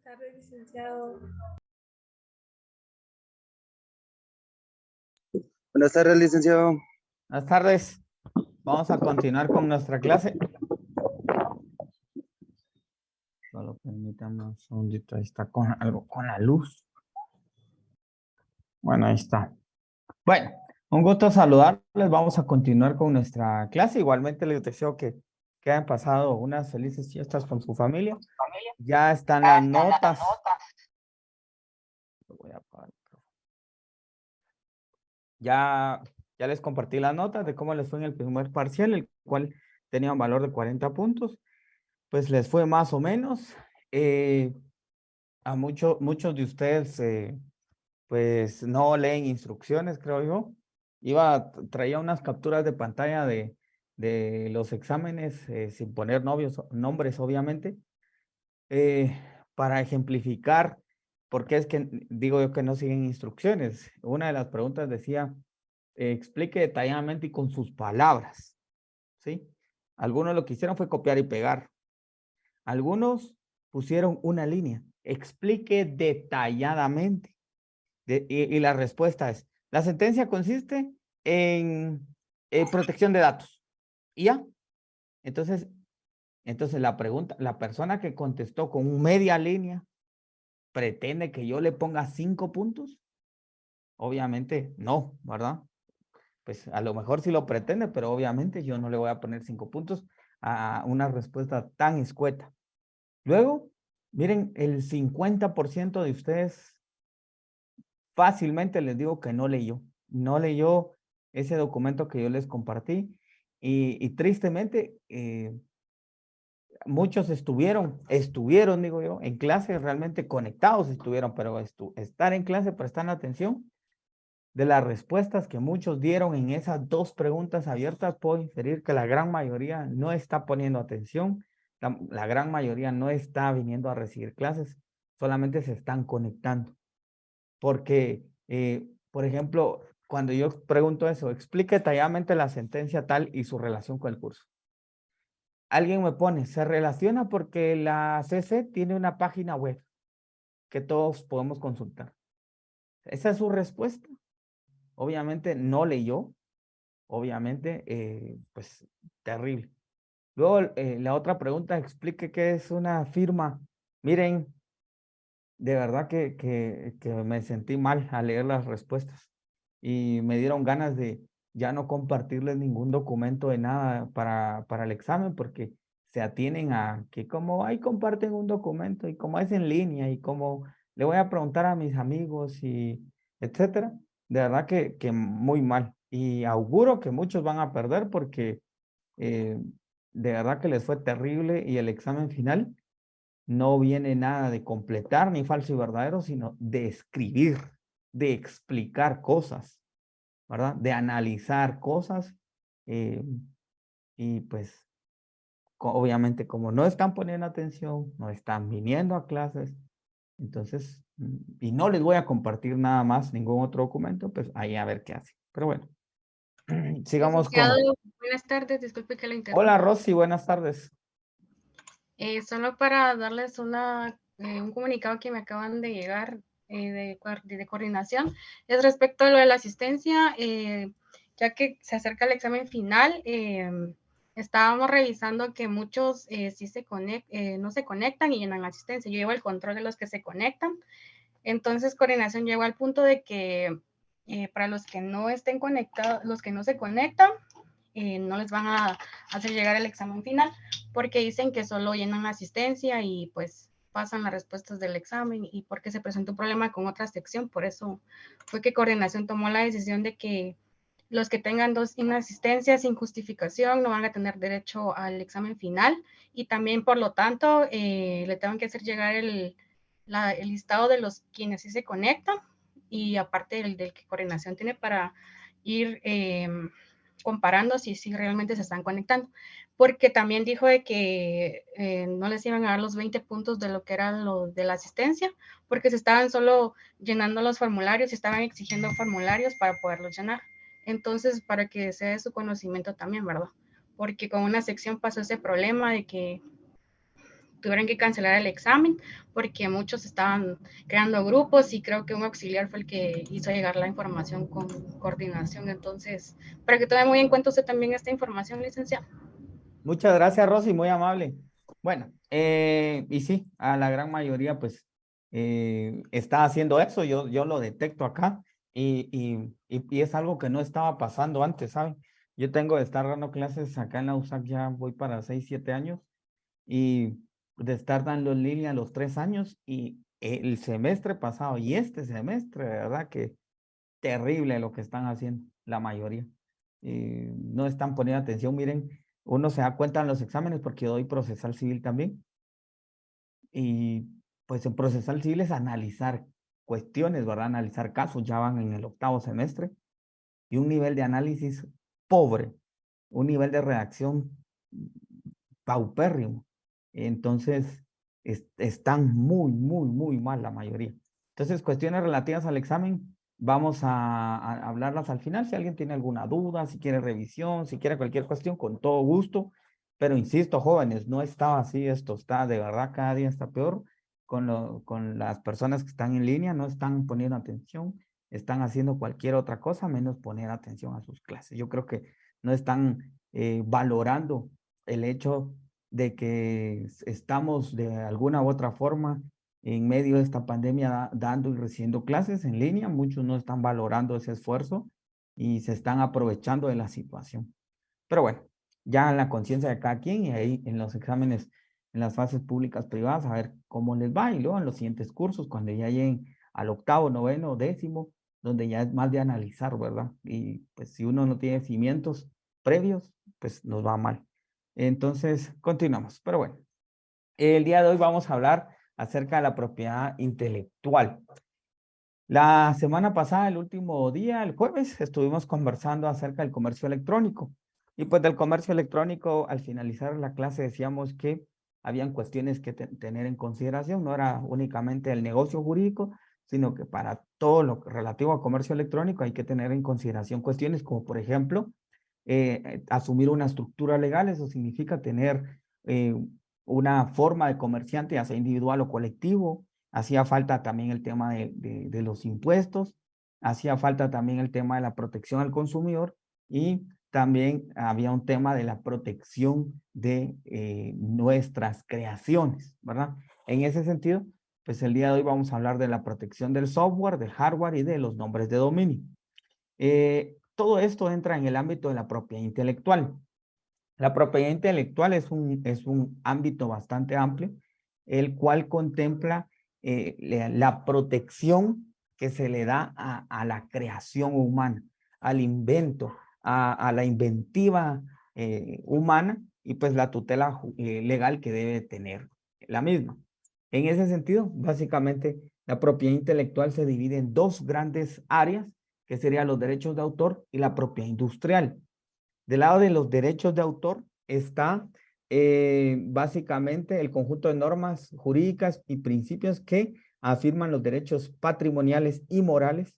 tardes, licenciado. Buenas tardes, licenciado. Buenas tardes. Vamos a continuar con nuestra clase. Solo permítame un segundito. Ahí está con algo con la luz. Bueno, ahí está. Bueno, un gusto saludarles. Vamos a continuar con nuestra clase. Igualmente les deseo que hayan pasado unas felices fiestas con su familia. Ya están las notas. Voy a apagar el micrófono. Ya les compartí las notas de cómo les fue en el primer parcial, el cual tenía un valor de 40 puntos. Pues les fue más o menos. A muchos de ustedes, pues no leen instrucciones, creo yo. Traía unas capturas de pantalla de los exámenes, sin poner nombres, obviamente, para ejemplificar por qué es que digo yo que no siguen instrucciones. Una de las preguntas decía, explique detalladamente y con sus palabras, ¿sí? Algunos lo que hicieron fue copiar y pegar. Algunos pusieron una línea, explique detalladamente. Y la respuesta es, la sentencia consiste en protección de datos. ¿Y ya? Entonces la persona que contestó con media línea, ¿pretende que yo le ponga 5 puntos? Obviamente no, ¿verdad? Pues a lo mejor sí lo pretende, pero obviamente yo no le voy a poner 5 puntos a una respuesta tan escueta. Luego, miren, el 50% de ustedes fácilmente les digo que no leyó ese documento que yo les compartí y tristemente muchos estuvieron, digo yo, en clase realmente conectados estuvieron, pero estar en clase, prestar atención de las respuestas que muchos dieron en esas dos preguntas abiertas, puedo inferir que la gran mayoría no está poniendo atención, la gran mayoría no está viniendo a recibir clases, solamente se están conectando. Porque, por ejemplo, cuando yo pregunto eso, explique detalladamente la sentencia tal y su relación con el curso. Alguien me pone, se relaciona porque la CC tiene una página web que todos podemos consultar. Esa es su respuesta. Obviamente no leyó. Obviamente, pues, terrible. Luego, la otra pregunta, explique qué es una firma. Miren, de verdad que me sentí mal al leer las respuestas y me dieron ganas de ya no compartirles ningún documento de nada para el examen porque se atienen a que como ahí comparten un documento y como es en línea y como le voy a preguntar a mis amigos y etcétera, de verdad que muy mal y auguro que muchos van a perder porque de verdad que les fue terrible y el examen final no viene nada de completar ni falso y verdadero, sino de escribir, de explicar cosas, ¿verdad? De analizar cosas. Y pues, obviamente, como no están poniendo atención, no están viniendo a clases, entonces, y no les voy a compartir nada más, ningún otro documento, pues ahí a ver qué hace. Pero bueno, sigamos con... Buenas tardes, disculpe que la interrumpa. Hola, Rosy, buenas tardes. Solo para darles un comunicado que me acaban de llegar de coordinación, es respecto a lo de la asistencia, ya que se acerca el examen final, estábamos revisando que muchos sí no se conectan y llenan la asistencia. Yo llevo el control de los que se conectan, entonces coordinación llegó al punto de que para los que no estén conectados, los que no se conectan, no les van a hacer llegar el examen final porque dicen que solo llenan la asistencia y pues pasan las respuestas del examen y porque se presentó un problema con otra sección, por eso fue que coordinación tomó la decisión de que los que tengan dos inasistencias sin justificación no van a tener derecho al examen final y también por lo tanto le tengo que hacer llegar el listado de los quienes sí se conectan y aparte del que coordinación tiene para ir comparando si realmente se están conectando, porque también dijo de que no les iban a dar los 20 puntos de lo que era lo de la asistencia, porque se estaban solo llenando los formularios y estaban exigiendo formularios para poderlos llenar. Entonces, para que sea de su conocimiento también, ¿verdad? Porque con una sección pasó ese problema de que tuvieron que cancelar el examen porque muchos estaban creando grupos y creo que un auxiliar fue el que hizo llegar la información con coordinación. Entonces, para que tome muy en cuenta usted también esta información, licenciado. Muchas gracias, Rosy, muy amable. Bueno, y sí, a la gran mayoría pues está haciendo eso, yo lo detecto acá y es algo que no estaba pasando antes, ¿saben? Yo tengo de estar dando clases acá en la USAC, ya voy para 6, 7 años y de estar dando en línea los 3 años y el semestre pasado y este semestre, de verdad que terrible lo que están haciendo la mayoría. No están poniendo atención, miren, uno se da cuenta en los exámenes porque yo doy procesal civil también y pues en procesal civil es analizar cuestiones, ¿verdad? Analizar casos, ya van en el 8º semestre y un nivel de análisis pobre, un nivel de redacción paupérrimo. Entonces, están muy mal la mayoría. Entonces, cuestiones relativas al examen, vamos a hablarlas al final. Si alguien tiene alguna duda, si quiere revisión, si quiere cualquier cuestión, con todo gusto. Pero insisto, jóvenes, no estaba así esto, está de verdad cada día está peor con las personas que están en línea, no están poniendo atención, están haciendo cualquier otra cosa menos poner atención a sus clases. Yo creo que no están valorando el hecho de que estamos de alguna u otra forma en medio de esta pandemia dando y recibiendo clases en línea. Muchos no están valorando ese esfuerzo y se están aprovechando de la situación. Pero bueno, ya la conciencia de cada quien y ahí en los exámenes, en las fases públicas privadas, a ver cómo les va y luego en los siguientes cursos, cuando ya lleguen al 8º, 9º, 10º, donde ya es más de analizar, ¿verdad? Y pues si uno no tiene cimientos previos, pues nos va mal. Entonces, continuamos. Pero bueno, el día de hoy vamos a hablar acerca de la propiedad intelectual. La semana pasada, el último día, el jueves, estuvimos conversando acerca del comercio electrónico. Y pues del comercio electrónico, al finalizar la clase decíamos que habían cuestiones que tener en consideración. No era únicamente el negocio jurídico, sino que para todo lo relativo a comercio electrónico hay que tener en consideración cuestiones como, por ejemplo, asumir una estructura legal. Eso significa tener una forma de comerciante, ya sea individual o colectivo. Hacía falta también el tema de los impuestos, hacía falta también el tema de la protección al consumidor y también había un tema de la protección de nuestras creaciones, ¿verdad? En ese sentido, pues el día de hoy vamos a hablar de la protección del software, del hardware y de los nombres de dominio. Todo esto entra en el ámbito de la propiedad intelectual. La propiedad intelectual es un ámbito bastante amplio, el cual contempla la protección que se le da a la creación humana, al invento, a la inventiva humana y pues la tutela legal que debe tener la misma. En ese sentido, básicamente, la propiedad intelectual se divide en 2 grandes áreas, que serían los derechos de autor y la propiedad industrial. Del lado de los derechos de autor está básicamente el conjunto de normas jurídicas y principios que afirman los derechos patrimoniales y morales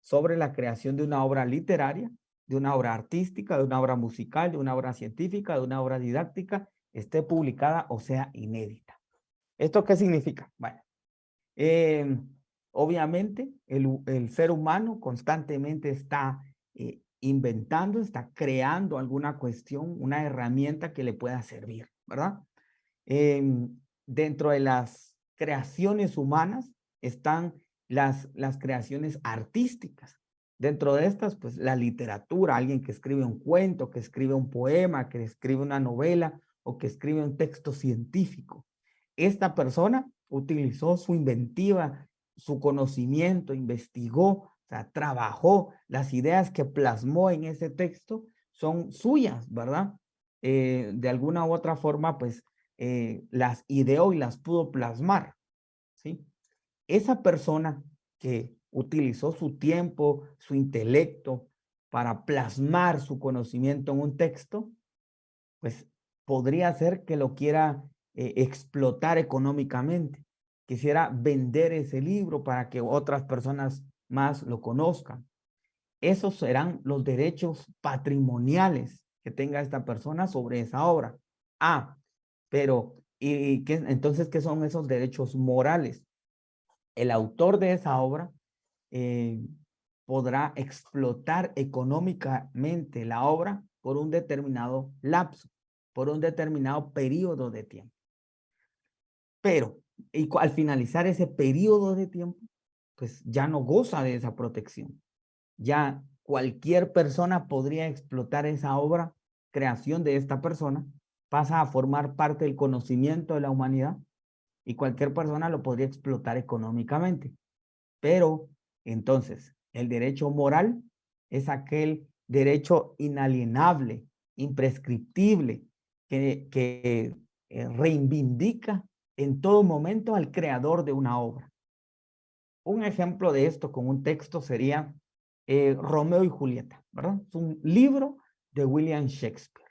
sobre la creación de una obra literaria, de una obra artística, de una obra musical, de una obra científica, de una obra didáctica, esté publicada o sea inédita. ¿Esto qué significa? Bueno, obviamente el ser humano constantemente está inventando, está creando alguna cuestión, una herramienta que le pueda servir, ¿verdad? Dentro de las creaciones humanas están las creaciones artísticas. Dentro de estas, pues la literatura, alguien que escribe un cuento, que escribe un poema, que escribe una novela o que escribe un texto científico. Esta persona utilizó su inventiva, su conocimiento, investigó, o sea, trabajó, las ideas que plasmó en ese texto son suyas, ¿verdad? De alguna u otra forma, pues, las ideó y las pudo plasmar, ¿sí? Esa persona que utilizó su tiempo, su intelecto para plasmar su conocimiento en un texto, pues podría ser que lo quiera explotar económicamente, quisiera vender ese libro para que otras personas más lo conozcan. Esos serán los derechos patrimoniales que tenga esta persona sobre esa obra. Ah, pero Entonces, ¿qué son esos derechos morales? El autor de esa obra podrá explotar económicamente la obra por un determinado lapso, por un determinado periodo de tiempo. Pero al finalizar ese periodo de tiempo, pues ya no goza de esa protección. Ya cualquier persona podría explotar esa obra, creación de esta persona, pasa a formar parte del conocimiento de la humanidad y cualquier persona lo podría explotar económicamente. Pero entonces, el derecho moral es aquel derecho inalienable, imprescriptible, que reivindica en todo momento al creador de una obra. Un ejemplo de esto con un texto sería Romeo y Julieta, ¿verdad? Es un libro de William Shakespeare.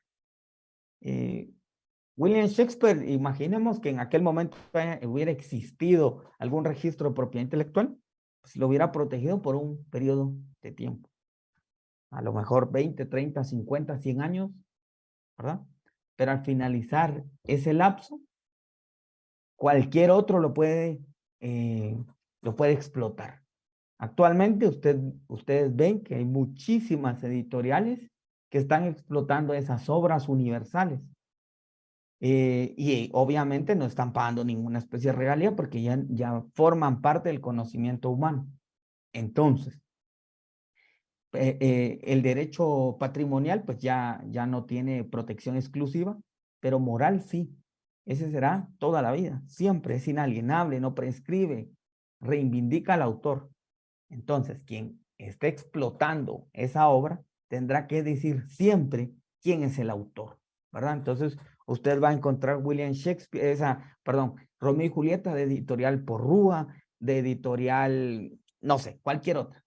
William Shakespeare, imaginemos que en aquel momento hubiera existido algún registro de propiedad intelectual, pues lo hubiera protegido por un periodo de tiempo. A lo mejor 20, 30, 50, 100 años, ¿verdad? Pero al finalizar ese lapso, cualquier otro lo puede explotar. Actualmente ustedes ven que hay muchísimas editoriales que están explotando esas obras universales. Y obviamente no están pagando ninguna especie de regalía porque ya forman parte del conocimiento humano. Entonces, el derecho patrimonial pues ya no tiene protección exclusiva, pero moral sí. Ese será toda la vida, siempre es inalienable, no prescribe, reivindica al autor. Entonces, quien esté explotando esa obra tendrá que decir siempre quién es el autor, ¿verdad? Entonces, usted va a encontrar William Shakespeare, Romeo y Julieta de editorial Porrúa, de editorial, no sé, cualquier otra.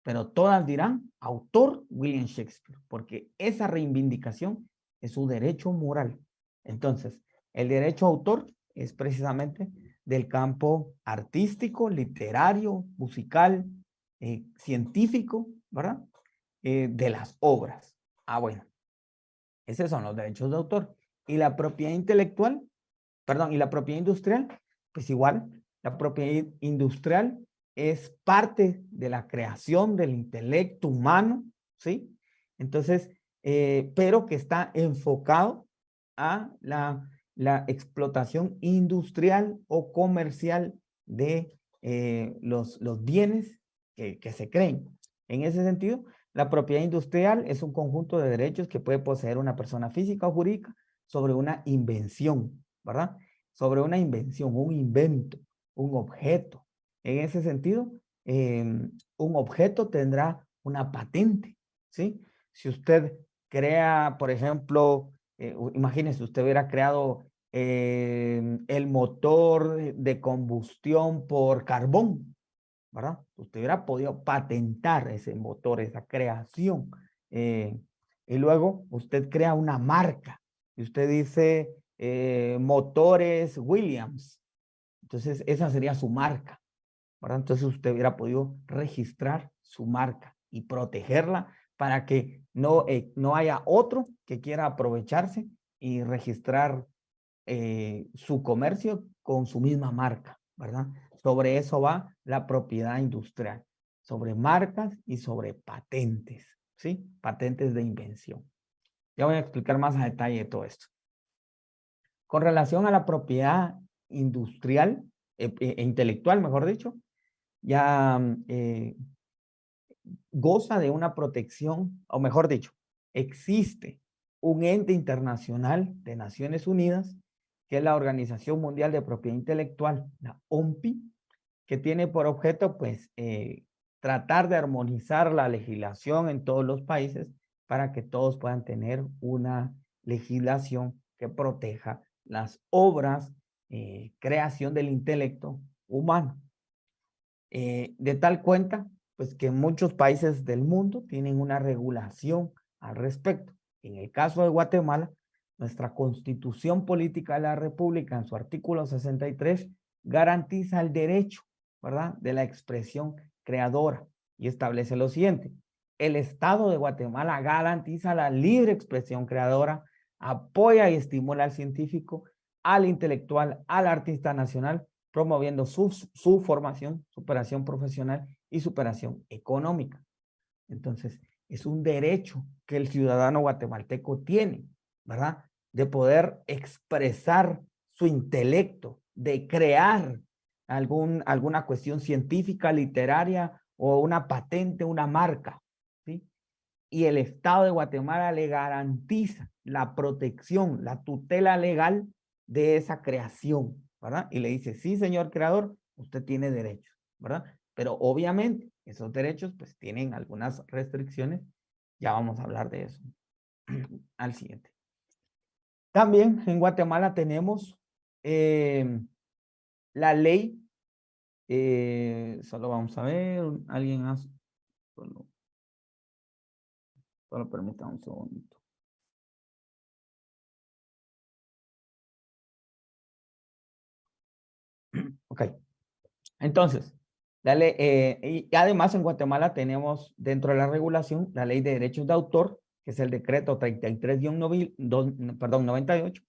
Pero todas dirán autor William Shakespeare, porque esa reivindicación es su derecho moral. Entonces, el derecho a autor es precisamente del campo artístico, literario, musical, científico, ¿verdad? De las obras. Bueno, esos son los derechos de autor. Y la propiedad intelectual, y la propiedad industrial, pues igual, la propiedad industrial es parte de la creación del intelecto humano, ¿sí? Entonces, pero que está enfocado a la explotación industrial o comercial de los bienes que se creen. En ese sentido, la propiedad industrial es un conjunto de derechos que puede poseer una persona física o jurídica sobre una invención, ¿verdad? Sobre una invención, un invento, un objeto. En ese sentido, un objeto tendrá una patente, ¿sí? Si usted crea, por ejemplo, imagínese, usted hubiera creado el motor de combustión por carbón, ¿verdad? Usted hubiera podido patentar ese motor, esa creación. Y luego usted crea una marca y usted dice motores Williams. Entonces esa sería su marca, ¿verdad? Entonces usted hubiera podido registrar su marca y protegerla para que no haya otro que quiera aprovecharse y registrar su comercio con su misma marca, ¿verdad? Sobre eso va la propiedad industrial, sobre marcas y sobre patentes, ¿sí? Patentes de invención. Ya voy a explicar más a detalle todo esto. Con relación a la propiedad industrial e intelectual, mejor dicho, ya goza de una protección, o mejor dicho, existe un ente internacional de Naciones Unidas, que es la Organización Mundial de Propiedad Intelectual, la OMPI, que tiene por objeto, pues, tratar de armonizar la legislación en todos los países para que todos puedan tener una legislación que proteja las obras, creación del intelecto humano. De tal cuenta, pues que muchos países del mundo tienen una regulación al respecto. En el caso de Guatemala, nuestra Constitución Política de la República, en su artículo 63, garantiza el derecho, ¿verdad?, de la expresión creadora y establece lo siguiente: el Estado de Guatemala garantiza la libre expresión creadora, apoya y estimula al científico al intelectual, al artista nacional, promoviendo su formación, superación profesional y superación económica. Entonces, es un derecho que el ciudadano guatemalteco tiene, ¿verdad? De poder expresar su intelecto, de crear alguna cuestión científica, literaria o una patente, una marca, ¿sí? Y el Estado de Guatemala le garantiza la protección, la tutela legal de esa creación, ¿verdad? Y le dice, sí, señor creador, usted tiene derechos, ¿verdad? Pero obviamente esos derechos pues tienen algunas restricciones. Ya vamos a hablar de eso al siguiente. También en Guatemala tenemos la ley, solo vamos a ver, alguien hace, solo permítame un segundito. Ok, entonces, la ley, y además en Guatemala tenemos dentro de la regulación la ley de derechos de autor, que es el decreto 33-98,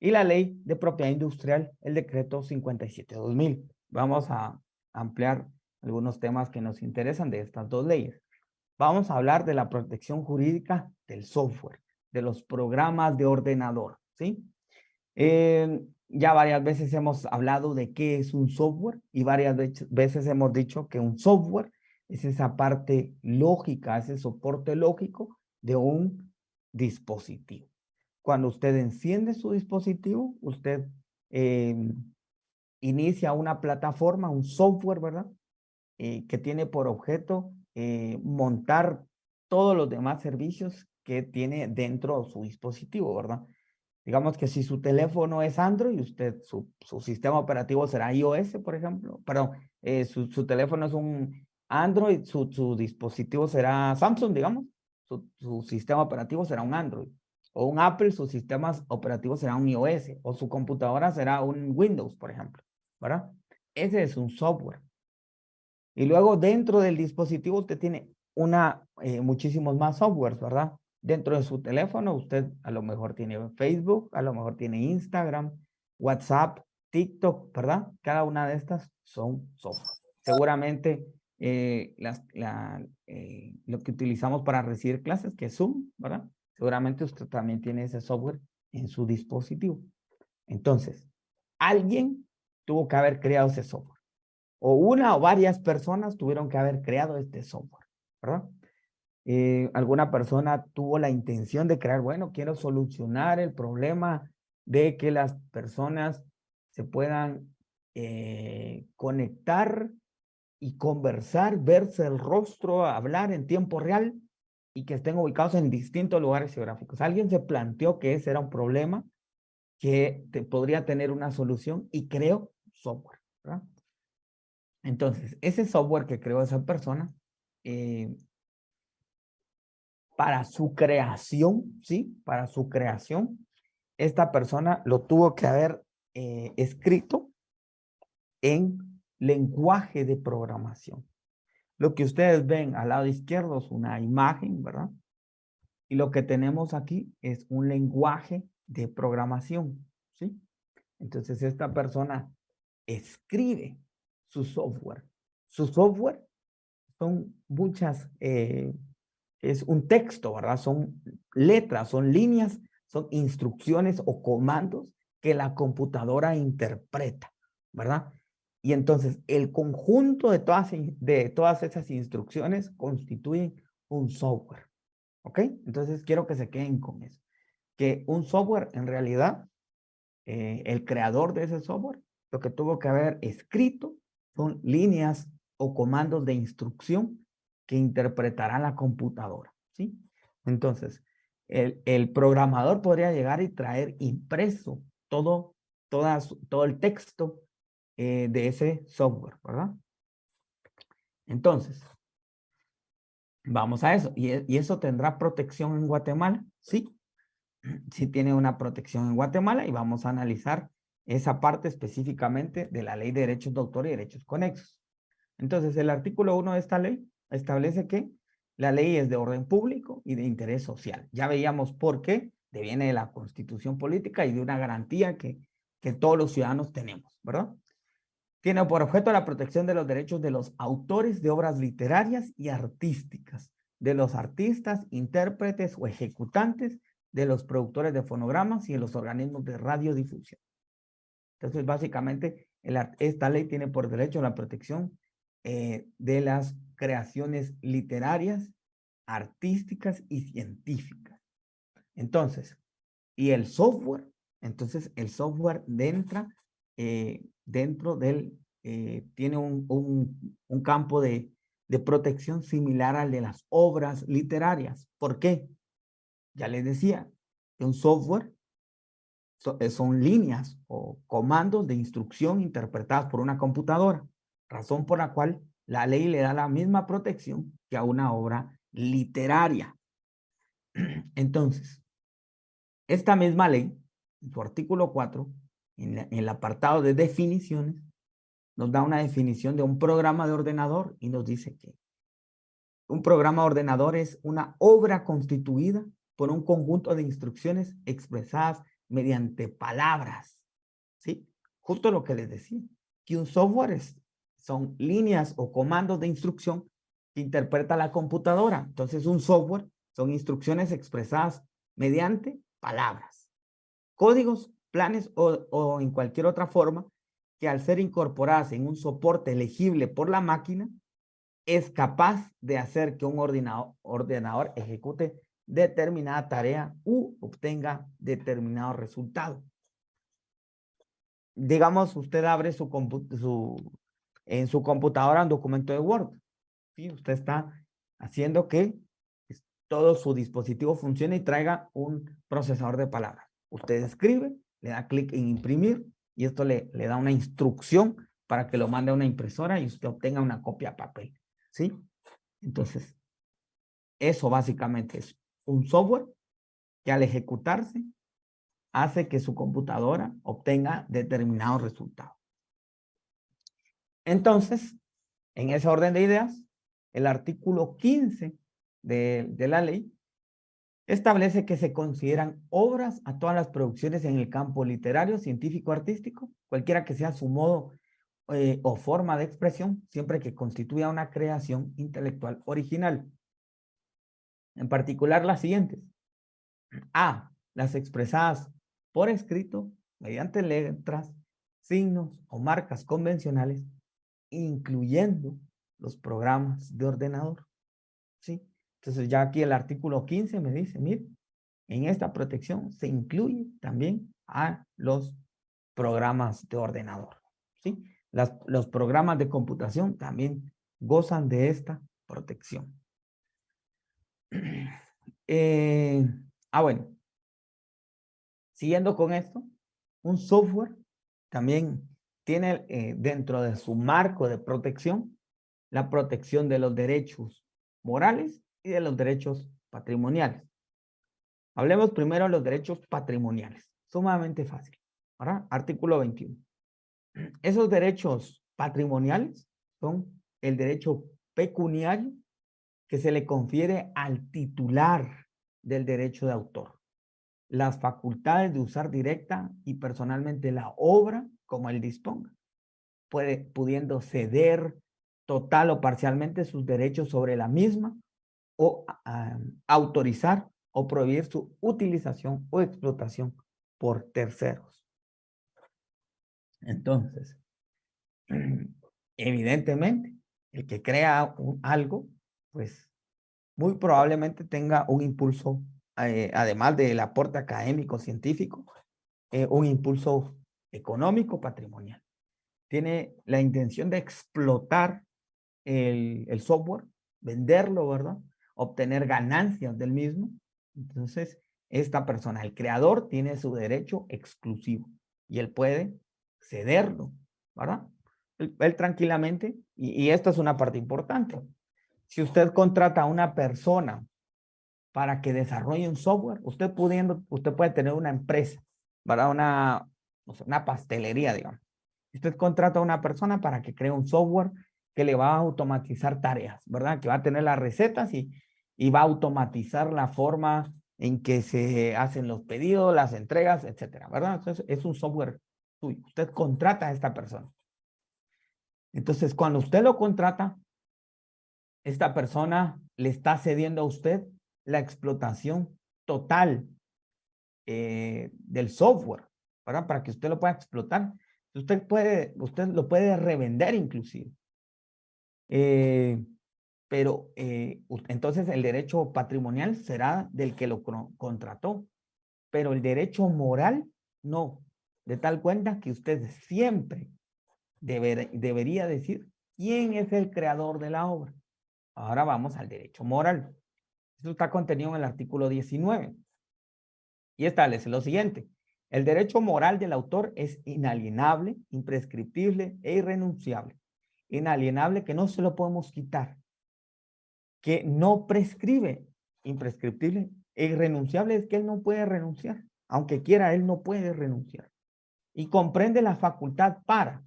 y la ley de propiedad industrial, el decreto 57-2000. Vamos a ampliar algunos temas que nos interesan de estas dos leyes. Vamos a hablar de la protección jurídica del software, de los programas de ordenador, ¿sí? Ya varias veces hemos hablado de qué es un software y varias veces hemos dicho que un software es esa parte lógica, ese soporte lógico de un dispositivo. Cuando usted enciende su dispositivo, usted inicia una plataforma, un software, ¿verdad? Que tiene por objeto montar todos los demás servicios que tiene dentro de su dispositivo, ¿verdad? Digamos que si su teléfono es Android, su sistema operativo será iOS, por ejemplo. Perdón, su teléfono es un Android, su dispositivo será Samsung, digamos. Su sistema operativo será un Android. O un Apple, su sistema operativo será un iOS. O su computadora será un Windows, por ejemplo. ¿Verdad? Ese es un software. Y luego dentro del dispositivo usted tiene muchísimos más softwares, ¿verdad? Dentro de su teléfono usted a lo mejor tiene Facebook, a lo mejor tiene Instagram, WhatsApp, TikTok, ¿verdad? Cada una de estas son software. Seguramente lo que utilizamos para recibir clases, que es Zoom, ¿verdad? Seguramente usted también tiene ese software en su dispositivo. Entonces, alguien tuvo que haber creado ese software. O una o varias personas tuvieron que haber creado este software, ¿verdad? Alguna persona tuvo la intención de crear, bueno, quiero solucionar el problema de que las personas se puedan conectar y conversar, verse el rostro, hablar en tiempo real y que estén ubicados en distintos lugares geográficos. Alguien se planteó que ese era un problema que podría tener una solución y creó software, ¿verdad? Entonces, ese software que creó esa persona, para su creación, ¿sí? Para su creación, esta persona lo tuvo que haber escrito en lenguaje de programación. Lo que ustedes ven al lado izquierdo es una imagen, ¿verdad? Y lo que tenemos aquí es un lenguaje de programación, ¿sí? Entonces, esta persona escribe su software. Su software son muchas, es un texto, ¿verdad? Son letras, son líneas, son instrucciones o comandos que la computadora interpreta, ¿verdad? Y entonces el conjunto de todas esas instrucciones constituyen un software, ¿ok? Entonces quiero que se queden con eso, que un software en realidad, el creador de ese software, lo que tuvo que haber escrito son líneas o comandos de instrucción que interpretará la computadora, ¿sí? Entonces, el programador podría llegar y traer impreso todo el texto de ese software, ¿verdad? Entonces, vamos a eso. ¿Y eso tendrá protección en Guatemala? Sí, sí tiene una protección en Guatemala y vamos a analizar esa parte específicamente de la Ley de Derechos de Autor y Derechos Conexos. Entonces, el artículo 1 de esta ley establece que la ley es de orden público y de interés social. Ya veíamos por qué, deviene de la Constitución Política y de una garantía que que todos los ciudadanos tenemos, ¿verdad? Tiene por objeto la protección de los derechos de los autores de obras literarias y artísticas, de los artistas, intérpretes o ejecutantes, de los productores de fonogramas y de los organismos de radiodifusión. Entonces, básicamente, esta ley tiene por derecho la protección de las creaciones literarias, artísticas y científicas. Entonces, y el software, entonces el software dentro del, tiene un campo de protección similar al de las obras literarias. ¿Por qué? Ya les decía, que un software son líneas o comandos de instrucción interpretadas por una computadora, razón por la cual la ley le da la misma protección que a una obra literaria. Entonces, esta misma ley, en su artículo 4, en el apartado de definiciones, nos da una definición de un programa de ordenador y nos dice que un programa de ordenador es una obra constituida por un conjunto de instrucciones expresadas mediante palabras, ¿sí? Justo lo que les decía, que un software son líneas o comandos de instrucción que interpreta la computadora. Entonces, un software son instrucciones expresadas mediante palabras, códigos, planes o en cualquier otra forma que al ser incorporadas en un soporte legible por la máquina, es capaz de hacer que un ordenador ejecute determinada tarea u obtenga determinado resultado. Digamos, usted abre en su computadora un documento de Word. ¿Sí? Usted está haciendo que todo su dispositivo funcione y traiga un procesador de palabras. Usted escribe, le da clic en imprimir y esto le da una instrucción para que lo mande a una impresora y usted obtenga una copia a papel. ¿Sí? Entonces, eso básicamente es un software que al ejecutarse hace que su computadora obtenga determinado resultado. Entonces, en ese orden de ideas, el artículo 15 de la ley establece que se consideran obras a todas las producciones en el campo literario, científico, artístico, cualquiera que sea su modo o forma de expresión, siempre que constituya una creación intelectual original. En particular, las siguientes. A, las expresadas por escrito, mediante letras, signos o marcas convencionales, incluyendo los programas de ordenador. ¿Sí? Entonces ya aquí el artículo 15 me dice, mire, en esta protección se incluye también a los programas de ordenador. ¿Sí? Los programas de computación también gozan de esta protección. Bueno, siguiendo con esto, un software también tiene dentro de su marco de protección la protección de los derechos morales y de los derechos patrimoniales. Hablemos primero de los derechos patrimoniales. Sumamente fácil. ¿Verdad? Artículo 21. Esos derechos patrimoniales son el derecho pecuniario que se le confiere al titular del derecho de autor. Las facultades de usar directa y personalmente la obra como él disponga, pudiendo ceder total o parcialmente sus derechos sobre la misma o autorizar o prohibir su utilización o explotación por terceros. Entonces, evidentemente, el que crea algo, pues muy probablemente tenga un impulso, además del aporte académico, científico, un impulso económico, patrimonial. Tiene la intención de explotar el software, venderlo, ¿verdad? Obtener ganancias del mismo. Entonces, esta persona, el creador, tiene su derecho exclusivo y él puede cederlo, ¿verdad? Él tranquilamente, y esta es una parte importante. Si usted contrata a una persona para que desarrolle un software, usted puede tener una empresa, ¿verdad? Una pastelería, digamos. Usted contrata a una persona para que cree un software que le va a automatizar tareas, ¿verdad? Que va a tener las recetas y va a automatizar la forma en que se hacen los pedidos, las entregas, etcétera, ¿verdad? Entonces, es un software suyo. Usted contrata a esta persona. Entonces, cuando usted lo contrata, esta persona le está cediendo a usted la explotación total del software, ¿verdad? Para que usted lo pueda explotar. Usted lo puede revender inclusive. Pero entonces el derecho patrimonial será del que lo contrató, pero el derecho moral no. De tal cuenta que usted siempre debería decir quién es el creador de la obra. Ahora vamos al derecho moral. Esto está contenido en el artículo 19 y establece lo siguiente. El derecho moral del autor es inalienable, imprescriptible e irrenunciable. Inalienable, que no se lo podemos quitar, que no prescribe. Imprescriptible e irrenunciable es que él no puede renunciar. Aunque quiera, él no puede renunciar. Y comprende la facultad para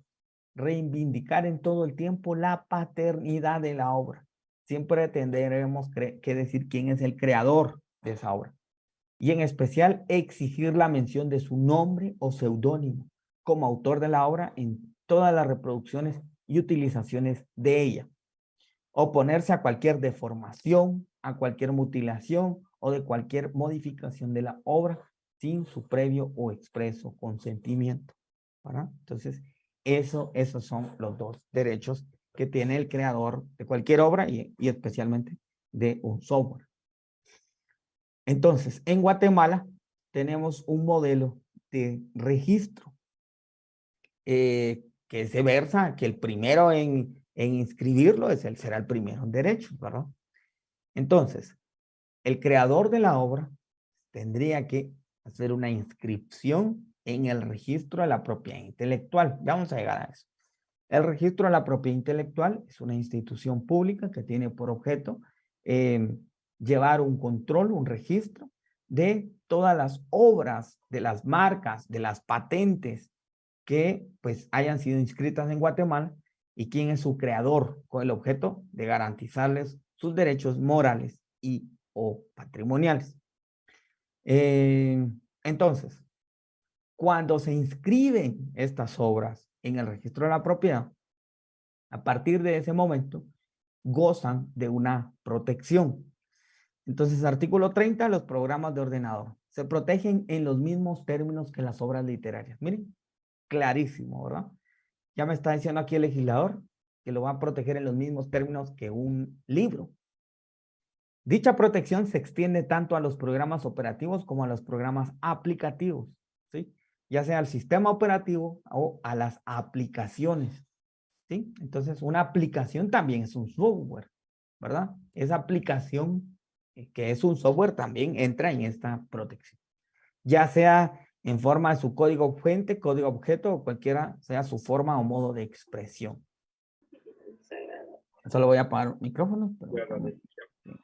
reivindicar en todo el tiempo la paternidad de la obra. Siempre tendremos que decir quién es el creador de esa obra. Y en especial exigir la mención de su nombre o seudónimo como autor de la obra en todas las reproducciones y utilizaciones de ella. Oponerse a cualquier deformación, a cualquier mutilación o de cualquier modificación de la obra sin su previo o expreso consentimiento, ¿verdad? Entonces, esos son los dos derechos que tiene el creador de cualquier obra y especialmente de un software. Entonces, en Guatemala tenemos un modelo de registro que se versa que el primero en inscribirlo será el primero en derechos, ¿verdad? Entonces, el creador de la obra tendría que hacer una inscripción en el registro de la propiedad intelectual. Ya vamos a llegar a eso. El registro de la propiedad intelectual es una institución pública que tiene por objeto llevar un control, un registro de todas las obras, de las marcas, de las patentes que pues hayan sido inscritas en Guatemala y quién es su creador, con el objeto de garantizarles sus derechos morales y o patrimoniales. Entonces, cuando se inscriben estas obras en el registro de la propiedad, a partir de ese momento, gozan de una protección. Entonces, artículo 30, los programas de ordenador. Se protegen en los mismos términos que las obras literarias. Miren, clarísimo, ¿verdad? Ya me está diciendo aquí el legislador que lo va a proteger en los mismos términos que un libro. Dicha protección se extiende tanto a los programas operativos como a los programas aplicativos, ¿sí? Ya sea al sistema operativo o a las aplicaciones, ¿sí? Entonces, una aplicación también es un software, ¿verdad? Esa aplicación que es un software también entra en esta protección. Ya sea en forma de su código fuente, código objeto o cualquiera sea su forma o modo de expresión. Solo voy a apagar el micrófono.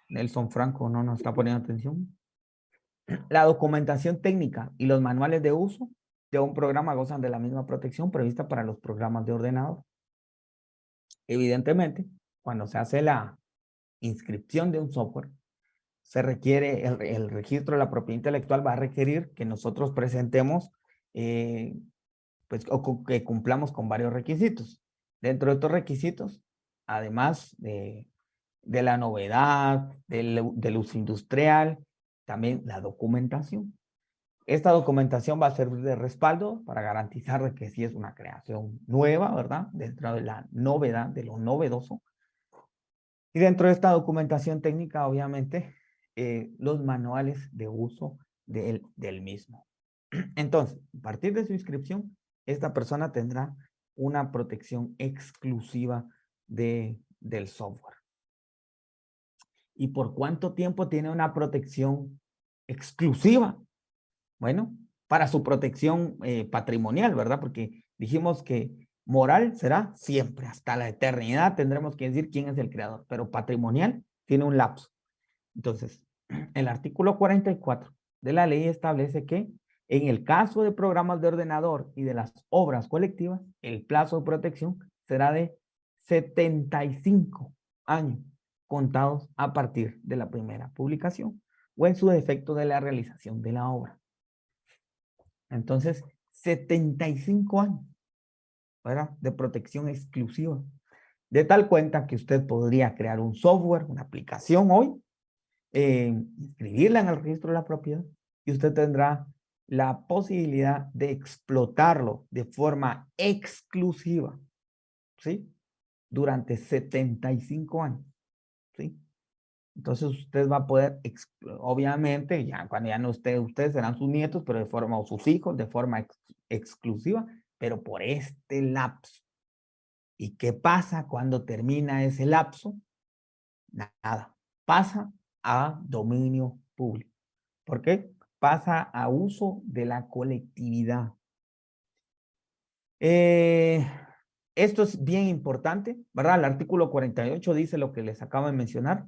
Nelson Franco no nos está poniendo atención. La documentación técnica y los manuales de uso de un programa gozan de la misma protección prevista para los programas de ordenador. Evidentemente, cuando se hace la inscripción de un software, se requiere el registro de la propiedad intelectual va a requerir que nosotros presentemos, pues, o que cumplamos con varios requisitos. Dentro de estos requisitos, además de la novedad, del uso industrial, también la documentación. Esta documentación va a servir de respaldo para garantizar de que sí es una creación nueva, ¿verdad? Dentro de la novedad, de lo novedoso. Y dentro de esta documentación técnica, obviamente, los manuales de uso del mismo. Entonces, a partir de su inscripción, esta persona tendrá una protección exclusiva del software. ¿Y por cuánto tiempo tiene una protección exclusiva? Bueno, para su protección patrimonial, ¿verdad? Porque dijimos que moral será siempre, hasta la eternidad tendremos que decir quién es el creador, pero patrimonial tiene un lapso. Entonces, el artículo 44 de la ley establece que en el caso de programas de ordenador y de las obras colectivas, el plazo de protección será de 75 años contados a partir de la primera publicación o en su defecto de la realización de la obra. Entonces, 75 años, ¿verdad? De protección exclusiva. De tal cuenta que usted podría crear un software, una aplicación hoy, inscribirla en el registro de la propiedad y usted tendrá la posibilidad de explotarlo de forma exclusiva, ¿sí? Durante 75 años, ¿sí? Entonces usted va a poder, obviamente, ya cuando ya no esté, ustedes serán sus nietos, pero de forma, o sus hijos, de forma exclusiva, pero por este lapso. ¿Y qué pasa cuando termina ese lapso? Nada, pasa a dominio público. ¿Por qué? Pasa a uso de la colectividad. Esto es bien importante, ¿verdad? El artículo 48 dice lo que les acabo de mencionar.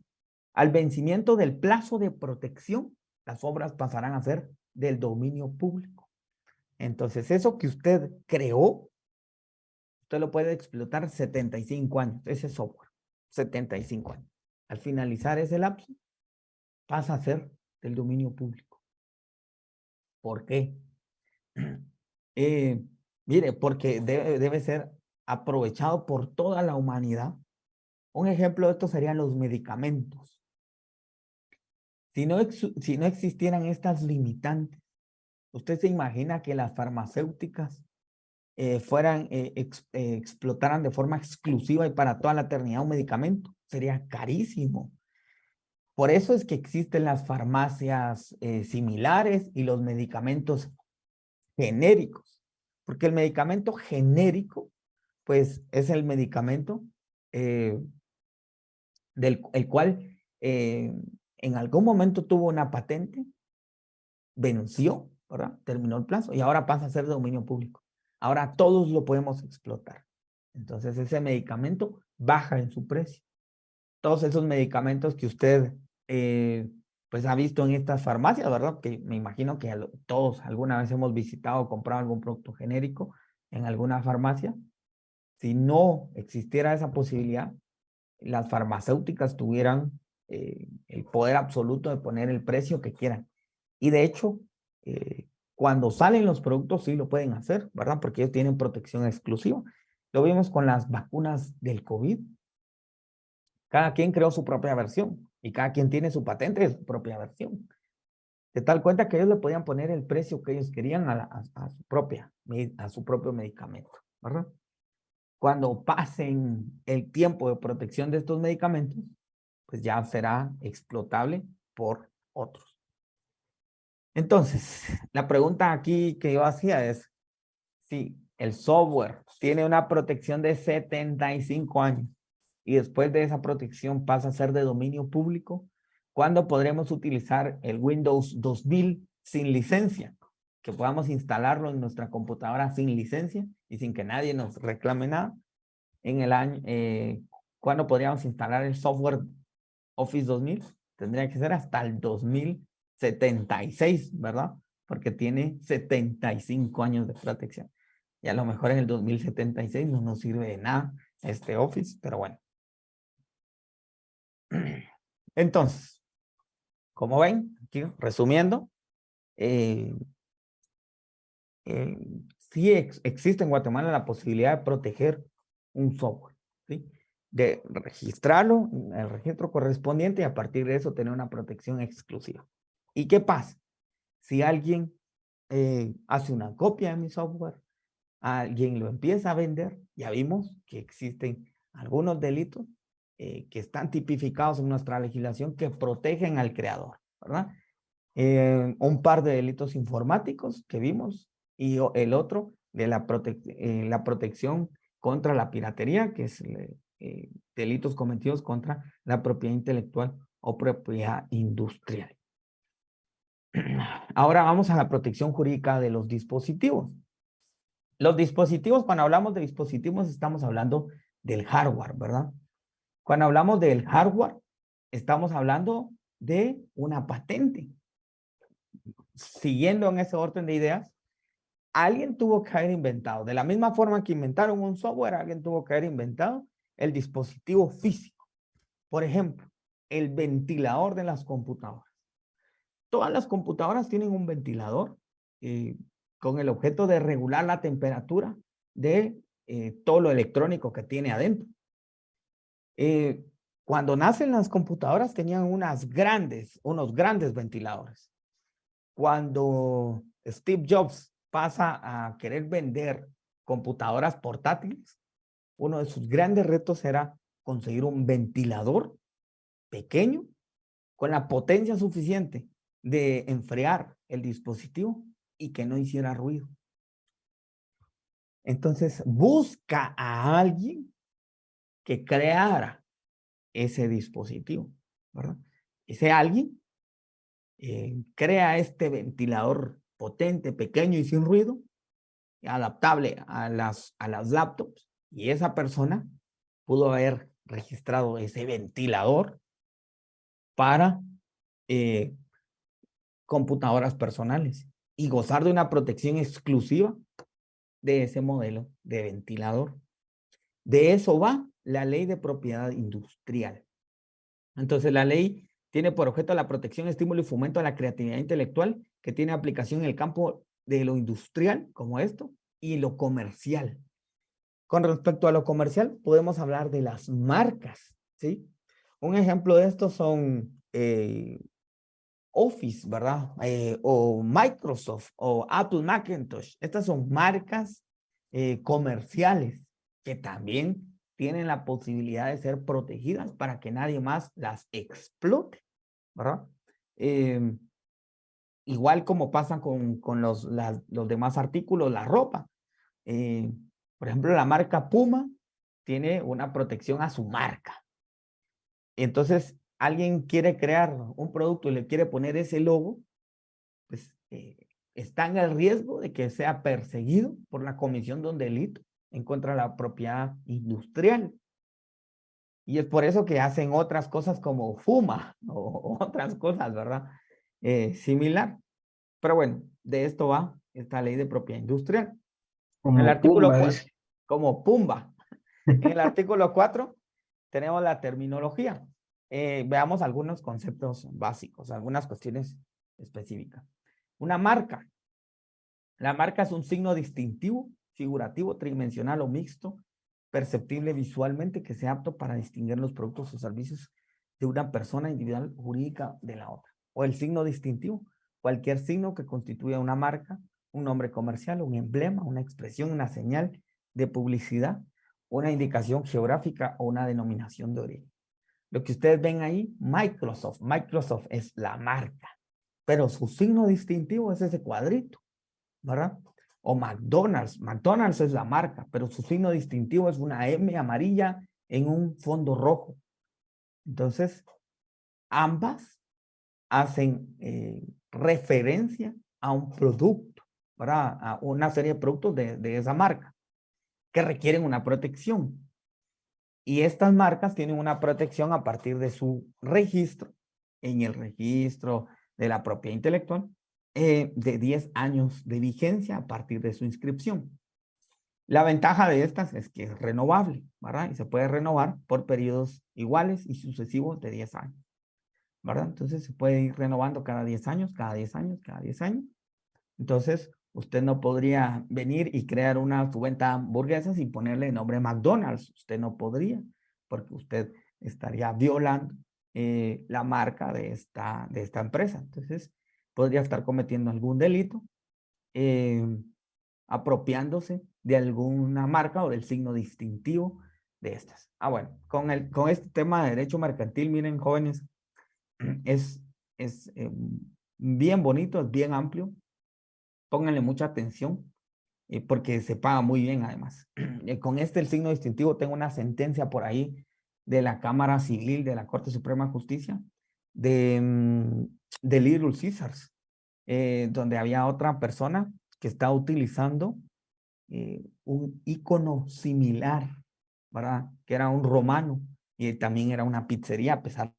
Al vencimiento del plazo de protección, las obras pasarán a ser del dominio público. Entonces, eso que usted creó, usted lo puede explotar 75 años, ese software, 75 años. Al finalizar ese lapso, pasa a ser del dominio público. ¿Por qué? Mire, porque debe ser aprovechado por toda la humanidad. Un ejemplo de esto serían los medicamentos. Si no existieran estas limitantes, ¿usted se imagina que las farmacéuticas explotaran de forma exclusiva y para toda la eternidad un medicamento? Sería carísimo. Por eso es que existen las farmacias similares y los medicamentos genéricos. Porque el medicamento genérico, pues, es el medicamento el cual en algún momento tuvo una patente, venció, ¿verdad? Terminó el plazo y ahora pasa a ser de dominio público. Ahora todos lo podemos explotar. Entonces ese medicamento baja en su precio. Todos esos medicamentos que usted pues ha visto en estas farmacias, ¿verdad? Que me imagino que todos alguna vez hemos visitado o comprado algún producto genérico en alguna farmacia. Si no existiera esa posibilidad, las farmacéuticas tuvieran el poder absoluto de poner el precio que quieran. Y de hecho, cuando salen los productos sí lo pueden hacer, ¿verdad? Porque ellos tienen protección exclusiva. Lo vimos con las vacunas del COVID. Cada quien creó su propia versión y cada quien tiene su patente de su propia versión. De tal cuenta que ellos le podían poner el precio que ellos querían a su propio medicamento, ¿verdad? Cuando pasen el tiempo de protección de estos medicamentos, pues ya será explotable por otros. Entonces, la pregunta aquí que yo hacía es, si el software tiene una protección de 75 años y después de esa protección pasa a ser de dominio público, ¿cuándo podremos utilizar el Windows 2000 sin licencia? Que podamos instalarlo en nuestra computadora sin licencia y sin que nadie nos reclame nada. En el año, ¿cuándo podríamos instalar el software Office 2000? Tendría que ser hasta el 2076, ¿verdad? Porque tiene 75 años de protección. Y a lo mejor en el 2076 no nos sirve de nada este Office, pero bueno. Entonces, como ven, aquí resumiendo, sí existe en Guatemala la posibilidad de proteger un software, ¿sí? De registrarlo en el registro correspondiente y a partir de eso tener una protección exclusiva. ¿Y qué pasa? Si alguien hace una copia de mi software, alguien lo empieza a vender, ya vimos que existen algunos delitos que están tipificados en nuestra legislación que protegen al creador, ¿verdad? Un par de delitos informáticos que vimos y el otro de la protección contra la piratería, que es delitos cometidos contra la propiedad intelectual o propiedad industrial. Ahora vamos a la protección jurídica de los dispositivos. Los dispositivos, cuando hablamos de dispositivos, estamos hablando del hardware, ¿verdad? Cuando hablamos del hardware, estamos hablando de una patente. Siguiendo en ese orden de ideas, alguien tuvo que haber inventado, de la misma forma que inventaron un software, alguien tuvo que haber inventado el dispositivo físico. Por ejemplo, el ventilador de las computadoras. Todas las computadoras tienen un ventilador con el objeto de regular la temperatura de todo lo electrónico que tiene adentro. Cuando nacen las computadoras tenían unos grandes ventiladores. Cuando Steve Jobs pasa a querer vender computadoras portátiles, uno de sus grandes retos era conseguir un ventilador pequeño con la potencia suficiente de enfriar el dispositivo y que no hiciera ruido. Entonces busca a alguien que creara ese dispositivo, ¿verdad? Ese alguien crea este ventilador potente, pequeño y sin ruido, adaptable a las laptops, y esa persona pudo haber registrado ese ventilador para computadoras personales y gozar de una protección exclusiva de ese modelo de ventilador. De eso va la ley de propiedad industrial. Entonces, la ley tiene por objeto la protección, estímulo y fomento a la creatividad intelectual, que tiene aplicación en el campo de lo industrial, como esto, y lo comercial. Con respecto a lo comercial, podemos hablar de las marcas, ¿sí? Un ejemplo de esto son Office, ¿verdad? O Microsoft, o Apple Macintosh. Estas son marcas comerciales que también tienen la posibilidad de ser protegidas para que nadie más las explote, ¿verdad? Igual como pasa con los demás artículos, la ropa. Por ejemplo, la marca Puma tiene una protección a su marca. Entonces, alguien quiere crear un producto y le quiere poner ese logo, pues está en el riesgo de que sea perseguido por la comisión de un delito en contra de la propiedad industrial. Y es por eso que hacen otras cosas como fuma o otras cosas, ¿verdad? Similar. Pero bueno, de esto va esta ley de propiedad industrial. En el artículo 4, como Pumba. En el artículo 4 tenemos la terminología. Veamos algunos conceptos básicos, algunas cuestiones específicas. Una marca. La marca es un signo distintivo, figurativo, tridimensional o mixto, perceptible visualmente, que sea apto para distinguir los productos o servicios de una persona individual o jurídica de la otra. O el signo distintivo, cualquier signo que constituya una marca, un nombre comercial, un emblema, una expresión, una señal de publicidad, una indicación geográfica o una denominación de origen. Lo que ustedes ven ahí, Microsoft. Microsoft es la marca, pero su signo distintivo es ese cuadrito, ¿verdad? O McDonald's. McDonald's es la marca, pero su signo distintivo es una M amarilla en un fondo rojo. Entonces, ambas hacen referencia a un producto, ¿verdad? A una serie de productos de esa marca que requieren una protección. Y estas marcas tienen una protección a partir de su registro, en el registro de la propiedad intelectual, de 10 años de vigencia a partir de su inscripción. La ventaja de estas es que es renovable, ¿verdad? Y se puede renovar por periodos iguales y sucesivos de 10 años, ¿verdad? Entonces se puede ir renovando cada 10 años, cada 10 años, cada 10 años. Entonces, usted no podría venir y crear su venta de hamburguesas y ponerle el nombre McDonald's. Usted no podría, porque usted estaría violando la marca de esta empresa. Entonces, podría estar cometiendo algún delito, apropiándose de alguna marca o del signo distintivo de estas. Bueno, con este tema de derecho mercantil, miren, jóvenes, es bien bonito, es bien amplio. Pónganle mucha atención porque se paga muy bien además. Con el signo distintivo tengo una sentencia por ahí de la Cámara Civil de la Corte Suprema de Justicia de Little Caesars, donde había otra persona que estaba utilizando un icono similar, ¿verdad? Que era un romano y también era una pizzería a pesar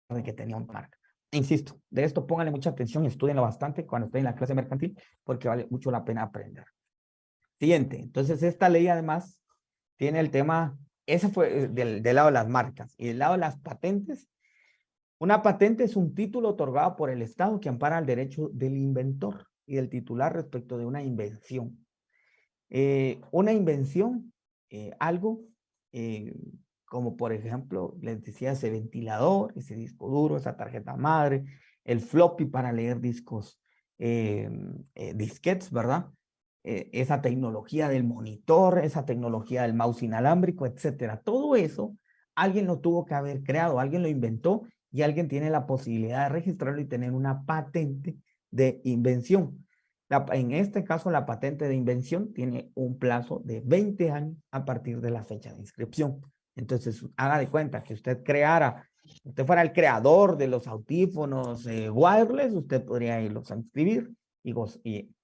de que tenía un marca. Insisto, de esto pónganle mucha atención y estudienlo bastante cuando estén en la clase mercantil porque vale mucho la pena aprender. Siguiente, entonces esta ley además tiene el tema, ese fue del lado de las marcas y del lado de las patentes, Una patente es un título otorgado por el Estado que ampara el derecho del inventor y del titular respecto de una invención. Una invención, algo como por ejemplo, les decía, ese ventilador, ese disco duro, esa tarjeta madre, el floppy para leer discos, disquetes, ¿verdad? Esa tecnología del monitor, esa tecnología del mouse inalámbrico, etcétera. Todo eso, alguien lo tuvo que haber creado, alguien lo inventó y alguien tiene la posibilidad de registrarlo y tener una patente de invención. En este caso, la patente de invención tiene un plazo de 20 años a partir de la fecha de inscripción. Entonces, haga de cuenta que usted fuera el creador de los audífonos wireless, usted podría irlos a inscribir y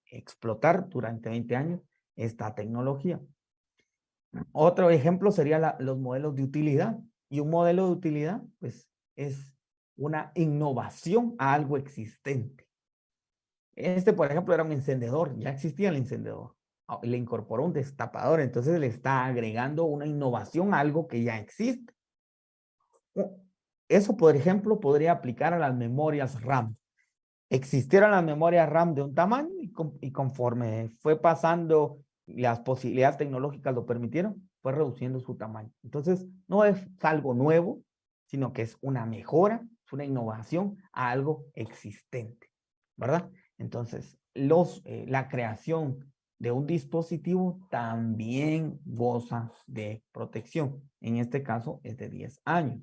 explotar durante 20 años esta tecnología. Otro ejemplo sería los modelos de utilidad. Y un modelo de utilidad, pues, es una innovación a algo existente. Este, por ejemplo, era un encendedor, ya existía el encendedor. Le incorporó un destapador, entonces le está agregando una innovación a algo que ya existe. Eso, por ejemplo, podría aplicar a las memorias RAM. Existieron las memorias RAM de un tamaño y conforme fue pasando, las posibilidades tecnológicas lo permitieron, fue reduciendo su tamaño. Entonces, no es algo nuevo, sino que es una mejora, es una innovación a algo existente, ¿verdad? Entonces, la creación de un dispositivo también goza de protección. En este caso, es de 10 años.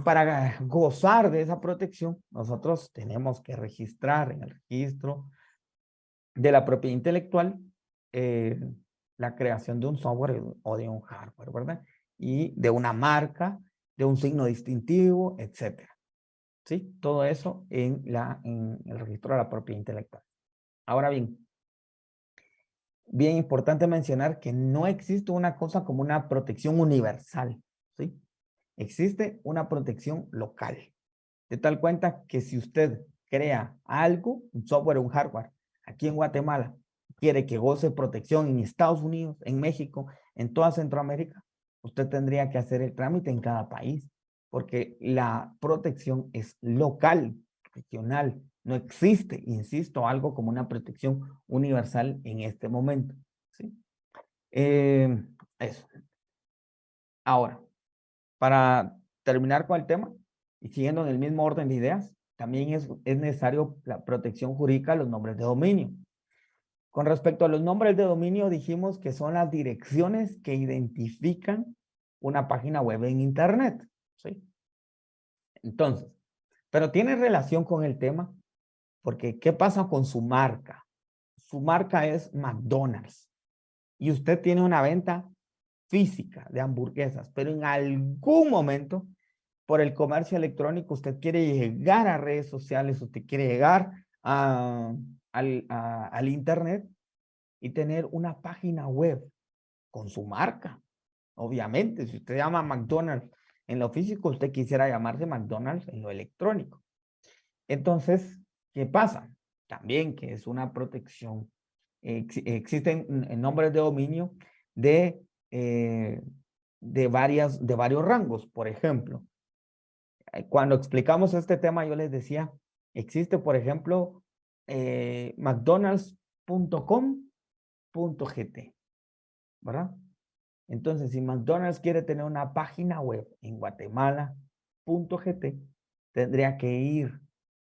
Para gozar de esa protección, nosotros tenemos que registrar en el registro de la propiedad intelectual la creación de un software o de un hardware, ¿verdad? Y de una marca, de un signo distintivo, etcétera. ¿Sí? Todo eso en el registro de la propiedad intelectual. Ahora bien importante mencionar que no existe una cosa como una protección universal, ¿sí? Existe una protección local. De tal cuenta que si usted crea algo, un software o un hardware, aquí en Guatemala, quiere que goce protección en Estados Unidos, en México, en toda Centroamérica, usted tendría que hacer el trámite en cada país, porque la protección es local, regional. No existe, insisto, algo como una protección universal en este momento. ¿Sí? Eso. Ahora, para terminar con el tema, y siguiendo en el mismo orden de ideas, también es necesario la protección jurídica de los nombres de dominio. Con respecto a los nombres de dominio, dijimos que son las direcciones que identifican una página web en Internet. ¿Sí? Entonces, pero tiene relación con el tema, porque ¿qué pasa con su marca? Su marca es McDonald's y usted tiene una venta física de hamburguesas, pero en algún momento por el comercio electrónico, usted quiere llegar a redes sociales, usted quiere llegar al Internet y tener una página web con su marca. Obviamente, si usted llama McDonald's en lo físico, usted quisiera llamarse McDonald's en lo electrónico. Entonces, ¿qué pasa? También que es una protección. Existen nombres de dominio de varios rangos. Por ejemplo, cuando explicamos este tema, yo les decía, existe, por ejemplo, mcdonalds.com.gt, ¿verdad? Entonces, si McDonald's quiere tener una página web en Guatemala.gt, tendría que ir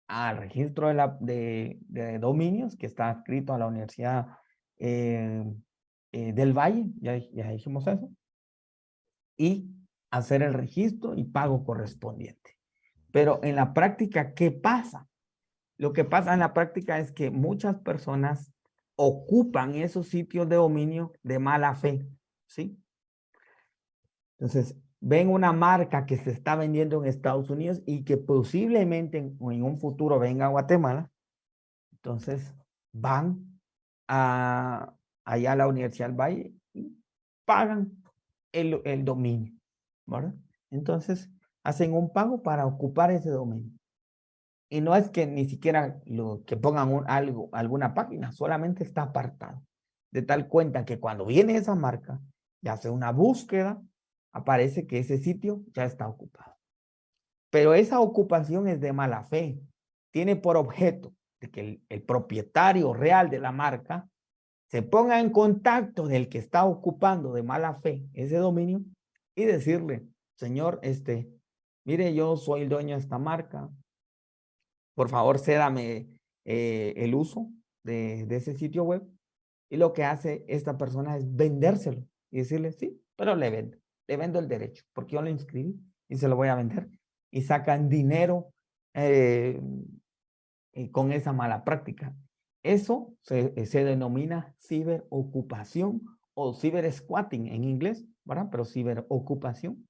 al registro de dominios que está adscrito a la Universidad del Valle, ya dijimos eso, y hacer el registro y pago correspondiente. Pero en la práctica, ¿qué pasa? Lo que pasa en la práctica es que muchas personas ocupan esos sitios de dominio de mala fe, ¿sí? Entonces, ven una marca que se está vendiendo en Estados Unidos y que posiblemente en un futuro venga a Guatemala. Entonces, van allá a la Universidad del Valle y pagan el dominio, ¿verdad? Entonces, hacen un pago para ocupar ese dominio. Y no es que ni siquiera que pongan alguna página, solamente está apartado. De tal cuenta que cuando viene esa marca y hace una búsqueda, aparece que ese sitio ya está ocupado. pero esa ocupación es de mala fe. Tiene por objeto de que el propietario real de la marca se ponga en contacto del que está ocupando de mala fe ese dominio y decirle, señor, mire, yo soy el dueño de esta marca, por favor, cédame el uso de ese sitio web. Y lo que hace esta persona es vendérselo y decirle, sí, pero le vendo el derecho, porque yo lo inscribí y se lo voy a vender. Y sacan dinero con esa mala práctica. Eso se denomina ciberocupación o cibersquatting en inglés, ¿verdad? Pero ciberocupación.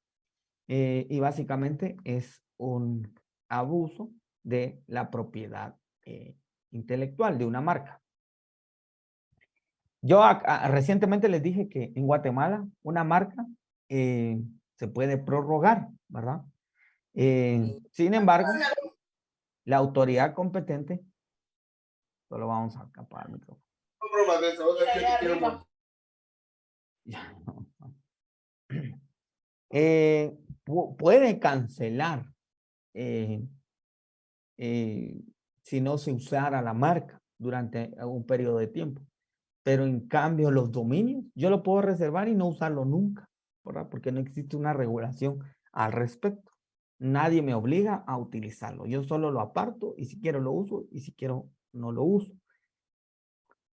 Y básicamente es un abuso de la propiedad intelectual de una marca. Yo recientemente les dije que en Guatemala una marca se puede prorrogar, ¿verdad? Sin embargo, la autoridad competente, solo vamos a apagar el micrófono. Puede cancelar si no se usara la marca durante un periodo de tiempo. Pero en cambio los dominios, yo lo puedo reservar y no usarlo nunca, ¿verdad? Porque no existe una regulación al respecto. Nadie me obliga a utilizarlo. Yo solo lo aparto y si quiero lo uso y si quiero no lo uso.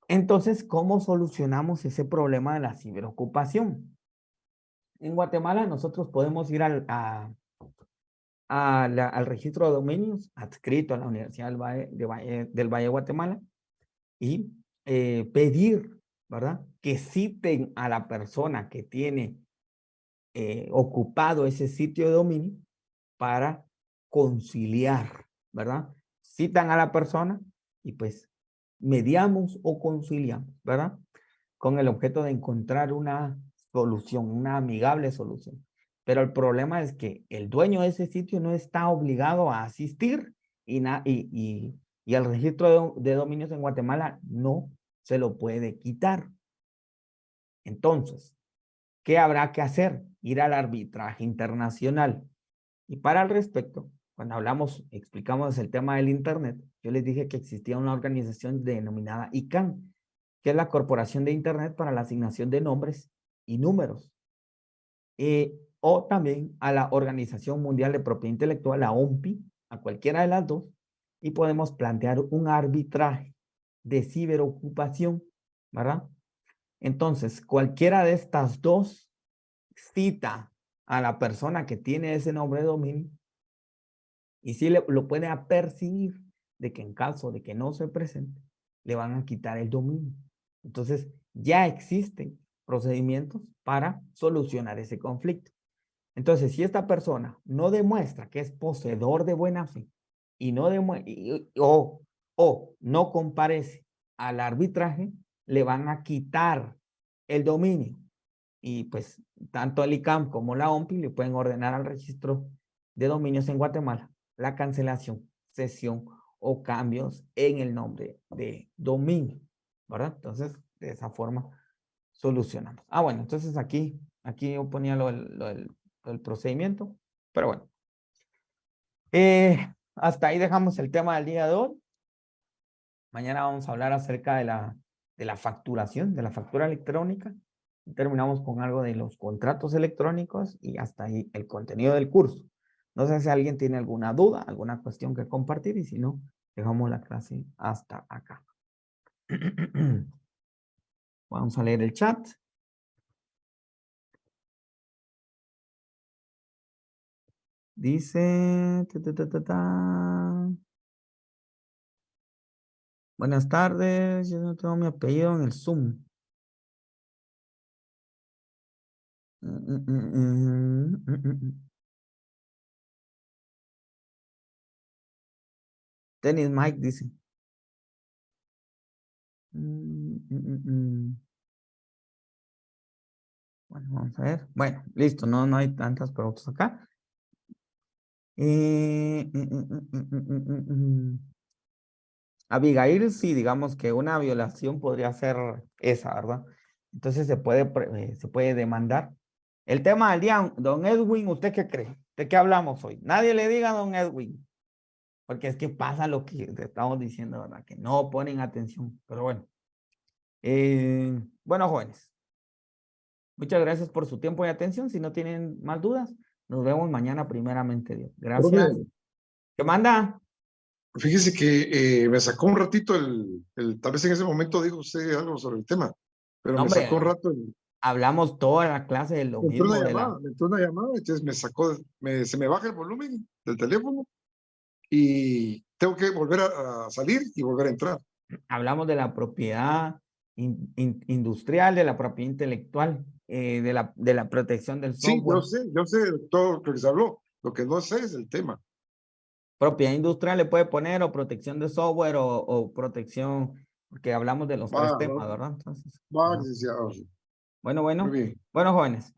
Entonces, ¿cómo solucionamos ese problema de la ciberocupación? En Guatemala nosotros podemos ir al registro de dominios adscrito a la Universidad del Valle de Guatemala y pedir, ¿verdad? Que citen a la persona que tiene ocupado ese sitio de dominio para conciliar, ¿verdad? Citan a la persona y pues mediamos o conciliamos, ¿verdad? Con el objeto de encontrar una solución, una amigable solución. Pero el problema es que el dueño de ese sitio no está obligado a asistir y el registro de dominios en Guatemala no se lo puede quitar. Entonces, ¿qué habrá que hacer? Ir al arbitraje internacional. Y para el respecto, cuando explicamos el tema del Internet, yo les dije que existía una organización denominada ICANN, que es la Corporación de Internet para la Asignación de Nombres y Números. O también a la Organización Mundial de Propiedad Intelectual, la OMPI, a cualquiera de las dos, y podemos plantear un arbitraje de ciberocupación, ¿verdad? Entonces, cualquiera de estas dos cita a la persona que tiene ese nombre de dominio y si lo puede apercibir de que en caso de que no se presente, le van a quitar el dominio. Entonces, ya existen procedimientos para solucionar ese conflicto. Entonces, si esta persona no demuestra que es poseedor de buena fe y no o no comparece al arbitraje, le van a quitar el dominio. Y pues, tanto el ICAM como la OMPI le pueden ordenar al registro de dominios en Guatemala la cancelación, cesión o cambios en el nombre de dominio, ¿verdad? Entonces, de esa forma solucionamos. Bueno, entonces aquí yo ponía el procedimiento, pero bueno. Hasta ahí dejamos el tema del día de hoy. Mañana vamos a hablar acerca de la facturación, de la factura electrónica. Terminamos con algo de los contratos electrónicos y hasta ahí el contenido del curso. No sé si alguien tiene alguna duda, alguna cuestión que compartir y si no, dejamos la clase hasta acá. Vamos a leer el chat. Dice, buenas tardes, yo no tengo mi apellido en el Zoom. Dennis Mike dice. Bueno, vamos a ver. Bueno, listo, no hay tantas preguntas acá. Abigail, sí, digamos que una violación podría ser esa, ¿verdad? Entonces se puede demandar El tema del día, don Edwin, ¿usted qué cree? ¿De qué hablamos hoy? Nadie le diga a don Edwin, porque es que pasa lo que estamos diciendo, ¿verdad? Que no ponen atención, pero bueno. Bueno, jóvenes, muchas gracias por su tiempo y atención. Si no tienen más dudas, nos vemos mañana primeramente, Dios. Gracias. Profe, ¿Qué manda? fíjese que me sacó un ratito tal vez en ese momento dijo usted algo sobre el tema, pero No, me sacó un hombre, rato, hablamos toda la clase de lo me entró mismo una de llamada, la... me entró una llamada, entonces me sacó, se me baja el volumen del teléfono y tengo que volver a salir y volver a entrar. Hablamos de la propiedad industrial, de la propiedad intelectual, de la protección del Sí, software. yo sé todo lo que se habló, lo que no sé es el tema. Propiedad industrial le puede poner o protección de software o protección, porque hablamos de los tres temas, ¿verdad? Entonces, Va, ajá. licenciado. Bueno, Muy bueno, bien. bueno, jóvenes.